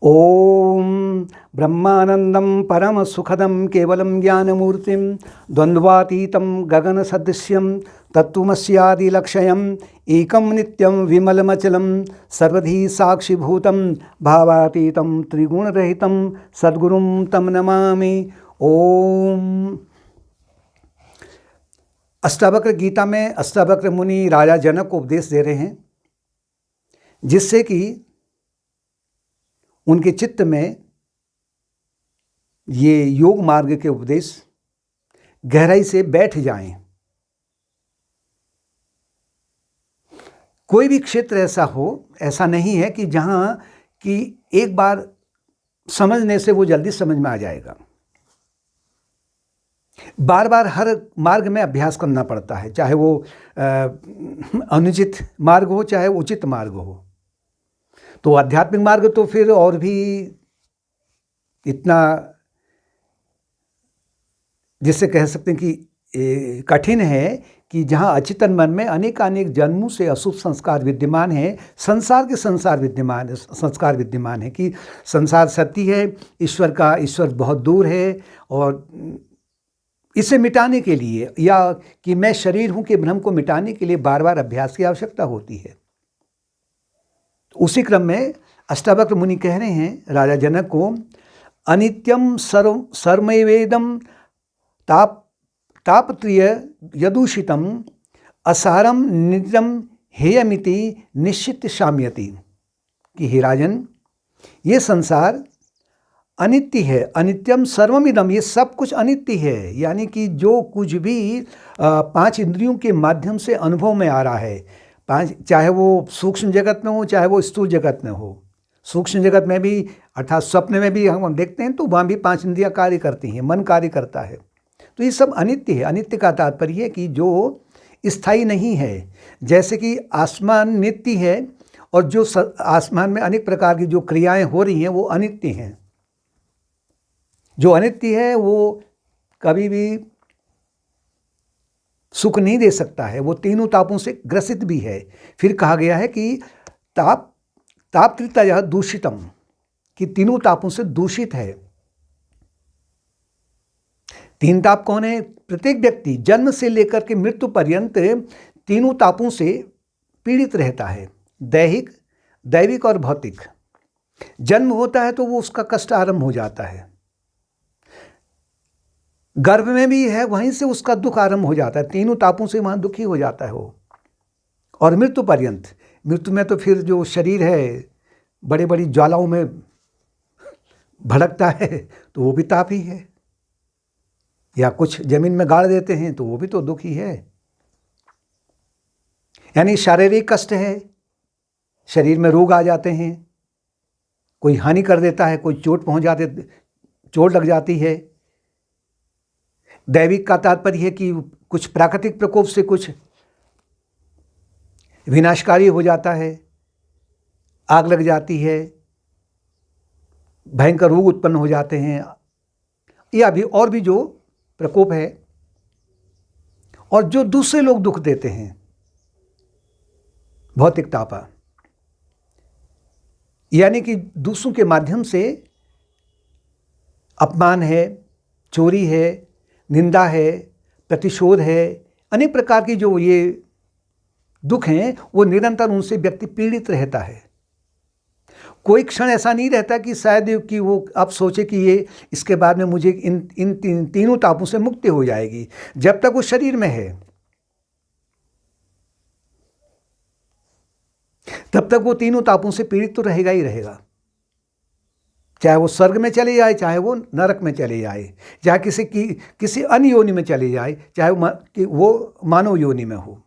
ओम ब्रह्मानंदं परम सुखदं केवलं ज्ञानमूर्तिं द्वंद्वातीतं गगनसदृश्यं तत्त्वमस्यादिलक्ष्यम् एकं नित्यं विमलमचलं सर्वधी साक्षिभूतं भावातीतं त्रिगुणरहितं सद्गुरुं तं नमामि। ओम। अष्टावक्र गीता में अष्टावक्र मुनि राजा जनक को उपदेश दे रहे हैं, जिससे कि उनके चित्त में ये योग मार्ग के उपदेश गहराई से बैठ जाएं। कोई भी क्षेत्र ऐसा नहीं है कि जहां कि एक बार समझने से वो जल्दी समझ में आ जाएगा। बार बार हर मार्ग में अभ्यास करना पड़ता है, चाहे वो अनुचित मार्ग हो चाहे उचित मार्ग हो। तो आध्यात्मिक मार्ग तो फिर और भी इतना, जिससे कह सकते हैं कि कठिन है कि जहाँ अचेतन मन में अनेक जन्मों से अशुभ संस्कार विद्यमान है, संसार के संस्कार विद्यमान है कि संसार सत्य है, ईश्वर बहुत दूर है, और इसे मिटाने के लिए या कि मैं शरीर हूँ के भ्रम को मिटाने के लिए बार बार अभ्यास की आवश्यकता होती है। उसी क्रम में अष्टावक्र मुनि कह रहे हैं राजा जनक को, अनित्यम सर्वमेवेदम तापत्रिय यदूषितम असारम नित्यम हेयमिति निश्चित शाम्यति, कि हे राजन, ये संसार अनित्य है। अनित्यम सर्वमिदम, ये सब कुछ अनित्य है, यानी कि जो कुछ भी पांच इंद्रियों के माध्यम से अनुभव में आ रहा है, चाहे वो सूक्ष्म जगत में हो चाहे वो स्थूल जगत में हो। सूक्ष्म जगत में भी अर्थात स्वप्न में भी हम देखते हैं तो वहाँ भी पांच इंद्रियाँ कार्य करती हैं, मन कार्य करता है। तो ये सब अनित्य है। अनित्य का तात्पर्य है कि जो स्थायी नहीं है। जैसे कि आसमान नित्य है और जो आसमान में अनेक प्रकार की जो क्रियाएं हो रही हैं वो अनित्य हैं। जो अनित्य है वो कभी भी सुख नहीं दे सकता है, वो तीनों तापों से ग्रसित भी है। फिर कहा गया है कि तापकृतयः दूषितम, कि तीनों तापों से दूषित है। तीन ताप कौन है? प्रत्येक व्यक्ति जन्म से लेकर के मृत्यु पर्यंत तीनों तापों से पीड़ित रहता है, दैविक और भौतिक। जन्म होता है तो वो उसका कष्ट आरंभ हो जाता है, गर्भ में भी है, वहीं से उसका दुख आरंभ हो जाता है, तीनों तापों से वहाँ दुखी हो जाता है वो। और मृत्यु पर्यंत, मृत्यु में तो फिर जो शरीर है बड़ी बड़ी ज्वालाओं में भड़कता है तो वो भी ताप ही है, या कुछ जमीन में गाड़ देते हैं तो वो भी तो दुख ही है। यानी शारीरिक कष्ट है, शरीर में रोग आ जाते हैं, कोई हानि कर देता है, कोई चोट लग जाती है। दैविक का तात्पर्य है कि कुछ प्राकृतिक प्रकोप से कुछ विनाशकारी हो जाता है, आग लग जाती है, भयंकर रोग उत्पन्न हो जाते हैं, या भी और भी जो प्रकोप है। और जो दूसरे लोग दुख देते हैं, भौतिक तापा, यानी कि दूसरों के माध्यम से अपमान है, चोरी है, निंदा है, प्रतिशोध है, अनेक प्रकार की जो ये दुख हैं वो निरंतर उनसे व्यक्ति पीड़ित रहता है। कोई क्षण ऐसा नहीं रहता कि शायद कि वो अब सोचे कि ये इसके बाद में मुझे इन तीनों तापों से मुक्ति हो जाएगी। जब तक वो शरीर में है तब तक वो तीनों तापों से पीड़ित तो रहेगा ही रहेगा, चाहे वो स्वर्ग में चले जाए, चाहे वो नरक में चले जाए, चाहे किसी अन्य योनि में चले जाए, चाहे वो मानव योनि में हो।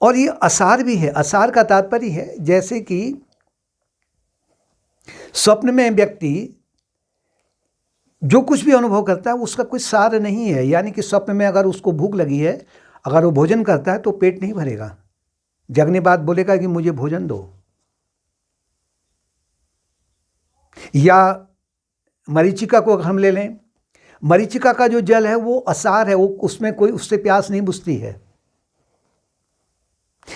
और ये असार भी है। असार का तात्पर्य है जैसे कि स्वप्न में व्यक्ति जो कुछ भी अनुभव करता है उसका कोई सार नहीं है। यानी कि स्वप्न में अगर उसको भूख लगी है, अगर वो भोजन करता है तो पेट नहीं भरेगा, जगने बाद बोलेगा कि मुझे भोजन दो। या मरीचिका को हम ले लें, मरीचिका का जो जल है वो असार है, वो उसमें कोई उससे प्यास नहीं बुझती है।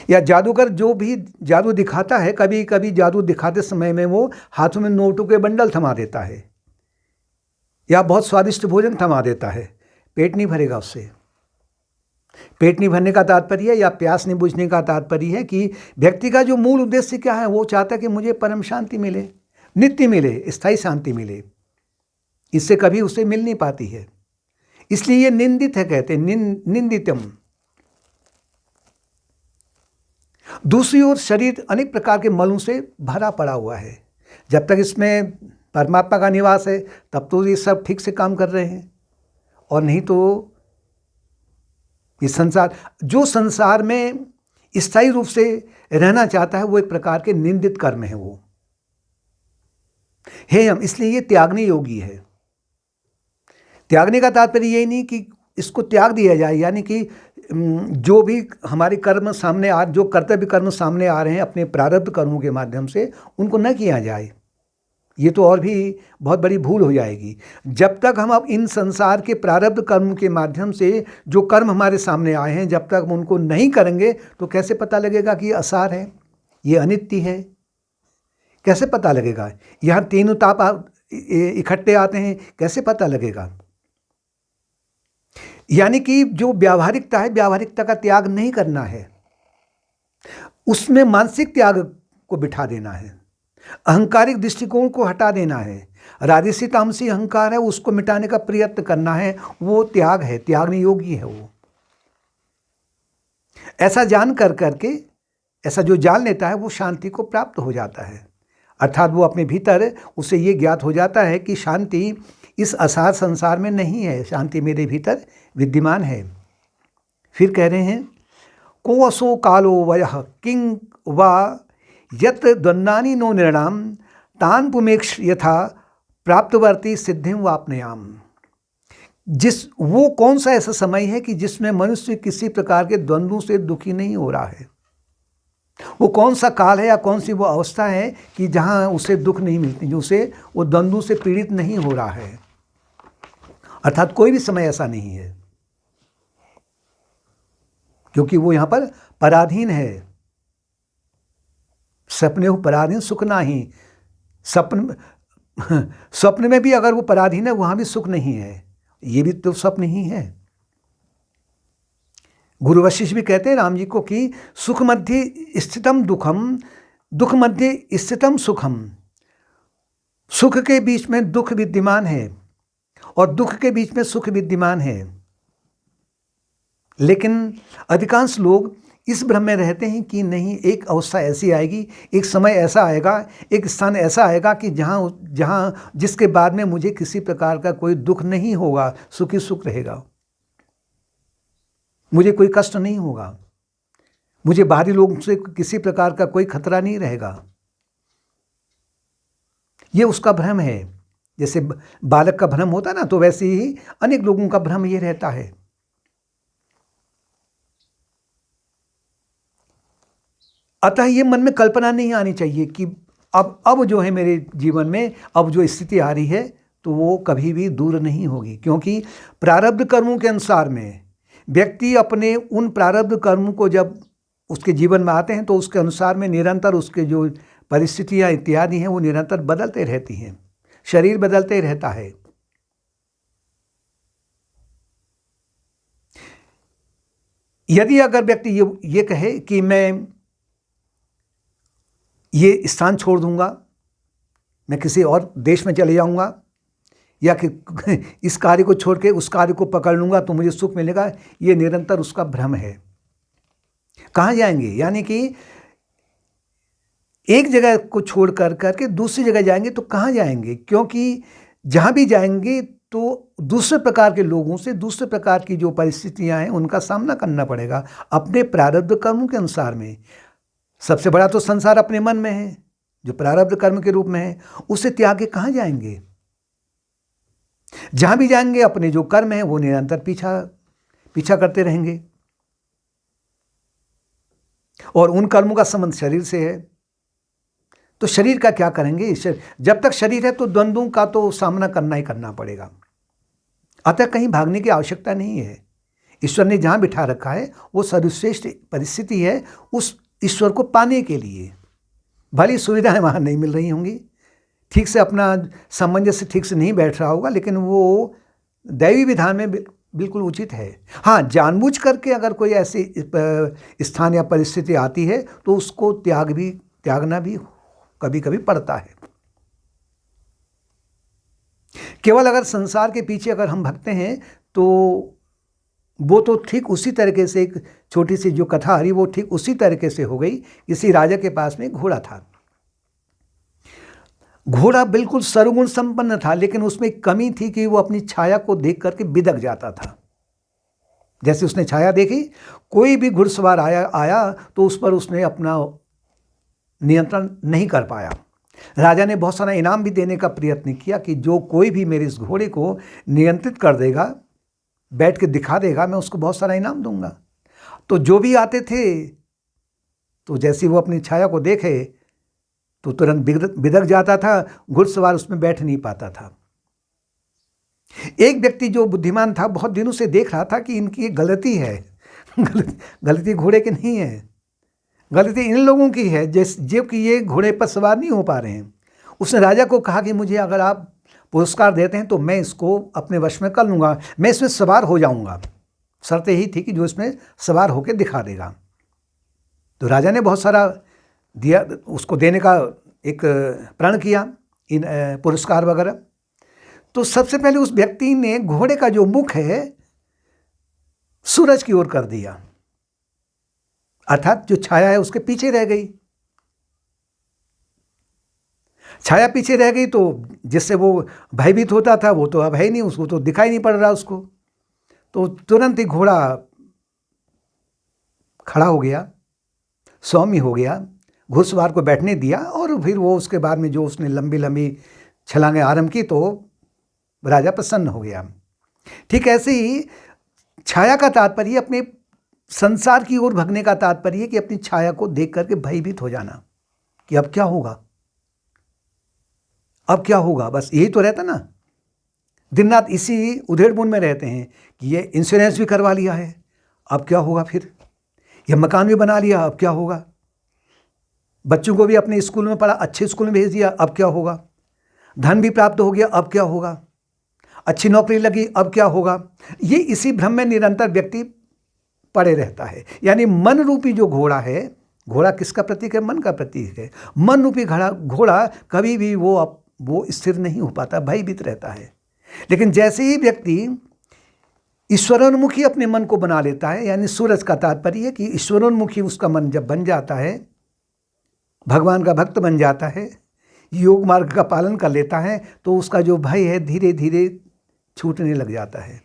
या जादूगर जो भी जादू दिखाता है, कभी कभी जादू दिखाते समय में वो हाथों में नोटों के बंडल थमा देता है या बहुत स्वादिष्ट भोजन थमा देता है, पेट नहीं भरेगा उससे। पेट नहीं भरने का तात्पर्य या प्यास नहीं बुझने का तात्पर्य है कि व्यक्ति का जो मूल उद्देश्य क्या है, वो चाहता है कि मुझे परम शांति मिले, नित्य मिले, स्थायी शांति मिले। इससे कभी उसे मिल नहीं पाती है, इसलिए ये निंदित है, कहते हैं निंदितम। दूसरी ओर शरीर अनेक प्रकार के मलों से भरा पड़ा हुआ है। जब तक इसमें परमात्मा का निवास है तब तो ये सब ठीक से काम कर रहे हैं, और नहीं तो इस जो संसार में स्थायी रूप से रहना चाहता है वो एक प्रकार के निंदित कर्म है, वो हेयम, इसलिए ये त्यागने योगी है। त्यागने का तात्पर्य यही नहीं कि इसको त्याग दिया जाए, यानी कि जो भी हमारे कर्म सामने जो कर्तव्य कर्म सामने आ रहे हैं अपने प्रारब्ध कर्मों के माध्यम से, उनको न किया जाए, ये तो और भी बहुत बड़ी भूल हो जाएगी। जब तक हम अब इन संसार के प्रारब्ध कर्म के माध्यम से जो कर्म हमारे सामने आए हैं, जब तक हम उनको नहीं करेंगे तो कैसे पता लगेगा कि ये असार है, ये अनित्य है? कैसे पता लगेगा? यहाँ तीनों ताप इकट्ठे आते हैं, कैसे पता लगेगा? यानी कि जो व्यावहारिकता है, व्यावहारिकता का त्याग नहीं करना है, उसमें मानसिक त्याग को बिठा देना है, अहंकारिक दृष्टिकोण को हटा देना है, राजसी तामसी अहंकार है उसको मिटाने का प्रयत्न करना है, वो त्याग है, त्यागने योगी है वो। ऐसा जान कर करके, ऐसा जो जान लेता है वो शांति को प्राप्त हो जाता है, अर्थात वो अपने भीतर उसे ये ज्ञात हो जाता है कि शांति इस असार संसार में नहीं है, शांति मेरे भीतर विद्यमान है। फिर कह रहे हैं, को असो कालो वयः किंग वा यत द्वंद्वानि नो निर्णाम तान पुमेक्ष यथा प्राप्तवर्ती सिद्धिम वापनयाम। वो कौन सा ऐसा समय है कि जिसमें मनुष्य किसी प्रकार के द्वंद्वों से दुखी नहीं हो रहा है? वो कौन सा काल है या कौन सी वो अवस्था है कि जहाँ उसे दुख नहीं मिलती, जो उसे वो द्वंद्वों से पीड़ित नहीं हो रहा है? अर्थात कोई भी समय ऐसा नहीं है, क्योंकि वो यहाँ पर पराधीन है। सपने हो पराधीन सुख नाही, स्वप्न में भी अगर वो पराधीन है वहां भी सुख नहीं है, ये भी तो स्वप्न ही है। गुरु वशिष्ठ भी कहते हैं राम जी को कि सुख मध्य स्थितम दुखम, दुख मध्य स्थितम सुखम। सुख के बीच में दुख विद्यमान है और दुख के बीच में सुख विद्यमान है, लेकिन अधिकांश लोग इस भ्रम में रहते हैं कि नहीं, एक अवस्था ऐसी आएगी, एक समय ऐसा आएगा, एक स्थान ऐसा आएगा कि जहाँ जिसके बाद में मुझे किसी प्रकार का कोई दुख नहीं होगा, सुखी सुख रहेगा, मुझे कोई कष्ट नहीं होगा, मुझे बाहरी लोगों से किसी प्रकार का कोई खतरा नहीं रहेगा। ये उसका भ्रम है। जैसे बालक का भ्रम होता है ना, तो वैसे ही अनेक लोगों का भ्रम ये रहता है। अतः ये मन में कल्पना नहीं आनी चाहिए कि अब जो है मेरे जीवन में अब जो स्थिति आ रही है तो वो कभी भी दूर नहीं होगी, क्योंकि प्रारब्ध कर्मों के अनुसार में व्यक्ति अपने उन प्रारब्ध कर्मों को जब उसके जीवन में आते हैं तो उसके अनुसार में निरंतर उसके जो परिस्थितियाँ इत्यादि हैं वो निरंतर बदलते रहती हैं, शरीर बदलते रहता है। यदि अगर व्यक्ति ये कहे कि मैं ये स्थान छोड़ दूंगा, मैं किसी और देश में चले जाऊंगा, या कि इस कार्य को छोड़ के उस कार्य को पकड़ लूंगा तो मुझे सुख मिलेगा, ये निरंतर उसका भ्रम है। कहाँ जाएंगे? यानी कि एक जगह को छोड़ कर करके दूसरी जगह जाएंगे तो कहाँ जाएंगे? क्योंकि जहाँ भी जाएंगे तो दूसरे प्रकार के लोगों से, दूसरे प्रकार की जो परिस्थितियाँ हैं उनका सामना करना पड़ेगा अपने प्रारब्ध कर्मों के अनुसार में। सबसे बड़ा तो संसार अपने मन में है, जो प्रारब्ध कर्म के रूप में है, उसे त्याग के कहाँ जाएंगे? जहाँ भी जाएंगे अपने जो कर्म है वो निरंतर पीछा करते रहेंगे, और उन कर्मों का संबंध शरीर से है। तो शरीर का क्या करेंगे? जब तक शरीर है तो द्वंद्वों का तो सामना करना ही करना पड़ेगा। अतः कहीं भागने की आवश्यकता नहीं है। ईश्वर ने जहाँ बिठा रखा है वो सर्वश्रेष्ठ परिस्थिति है उस ईश्वर को पाने के लिए। भली सुविधाएं वहाँ नहीं मिल रही होंगी, ठीक से अपना सामंजस्य ठीक से नहीं बैठ रहा होगा, लेकिन वो दैवी विधान में बिल्कुल उचित है। हाँ, जानबूझ करके अगर कोई ऐसी स्थान या परिस्थिति आती है तो उसको त्यागना भी कभी कभी पड़ता है। केवल अगर संसार के पीछे अगर हम भगते हैं तो वो तो ठीक उसी तरीके से, एक छोटी सी जो कथा हरी वो ठीक उसी तरीके से हो गई। किसी राजा के पास में घोड़ा था। घोड़ा बिल्कुल सर्वगुण संपन्न था, लेकिन उसमें एक कमी थी कि वो अपनी छाया को देख करके बिदक जाता था। जैसे उसने छाया देखी, कोई भी घुड़सवार आया तो उस पर उसने अपना नियंत्रण नहीं कर पाया। राजा ने बहुत सारा इनाम भी देने का प्रयत्न किया कि जो कोई भी मेरे इस घोड़े को नियंत्रित कर देगा, बैठ के दिखा देगा, मैं उसको बहुत सारा इनाम दूंगा। तो जो भी आते थे तो जैसे वो अपनी छाया को देखे तो तुरंत बिदक जाता था, घुड़सवार उसमें बैठ नहीं पाता था। एक व्यक्ति जो बुद्धिमान था बहुत दिनों से देख रहा था कि इनकी एक गलती है। गलती घोड़े की नहीं है, गलती इन लोगों की है जो कि ये घोड़े पर सवार नहीं हो पा रहे हैं। उसने राजा को कहा कि मुझे अगर आप पुरस्कार देते हैं तो मैं इसको अपने वश में कर लूँगा, मैं इसमें सवार हो जाऊँगा। शर्त यही थी कि जो इसमें सवार होकर दिखा देगा। तो राजा ने बहुत सारा दिया, उसको देने का एक प्रण किया, इन पुरस्कार वगैरह। तो सबसे पहले उस व्यक्ति ने घोड़े का जो मुख है सूरज की ओर कर दिया, अर्थात जो छाया है उसके पीछे रह गई। छाया पीछे रह गई तो जिससे वो भयभीत होता था वो तो अब है ही नहीं, उसको तो दिखाई नहीं पड़ रहा उसको। तो तुरंत ही घोड़ा खड़ा हो गया, सौम्य हो गया, घुड़सवार को बैठने दिया और फिर वो उसके बाद में जो उसने लंबी लंबी छलांगें आरंभ की तो राजा प्रसन्न हो गया। ठीक ऐसे ही छाया का तात्पर्य अपने संसार की ओर भगने का तात्पर्य कि अपनी छाया को देख करके भयभीत हो जाना कि अब क्या होगा, अब क्या होगा, बस यही तो रहता ना। दिन रात इसी उधेड़-बुन में रहते हैं कि ये इंश्योरेंस भी करवा लिया है, अब क्या होगा, फिर ये मकान भी बना लिया, अब क्या होगा, बच्चों को भी अपने स्कूल में पढ़ा, अच्छे स्कूल में भेज दिया, अब क्या होगा, धन भी प्राप्त हो गया, अब क्या होगा, अच्छी नौकरी लगी, अब क्या होगा। ये इसी भ्रम में निरंतर व्यक्ति पड़े रहता है। यानी मन रूपी जो घोड़ा है, घोड़ा किसका प्रतीक है, मन का प्रतीक है। मन रूपी घोड़ा कभी भी वो स्थिर नहीं हो पाता, भयभीत रहता है। लेकिन जैसे ही व्यक्ति ईश्वरोन्मुखी अपने मन को बना लेता है, यानी सूरज का तात्पर्य है कि ईश्वरोन्मुखी उसका मन जब बन जाता है, भगवान का भक्त बन जाता है, योग मार्ग का पालन कर लेता है, तो उसका जो भय है धीरे धीरे छूटने लग जाता है।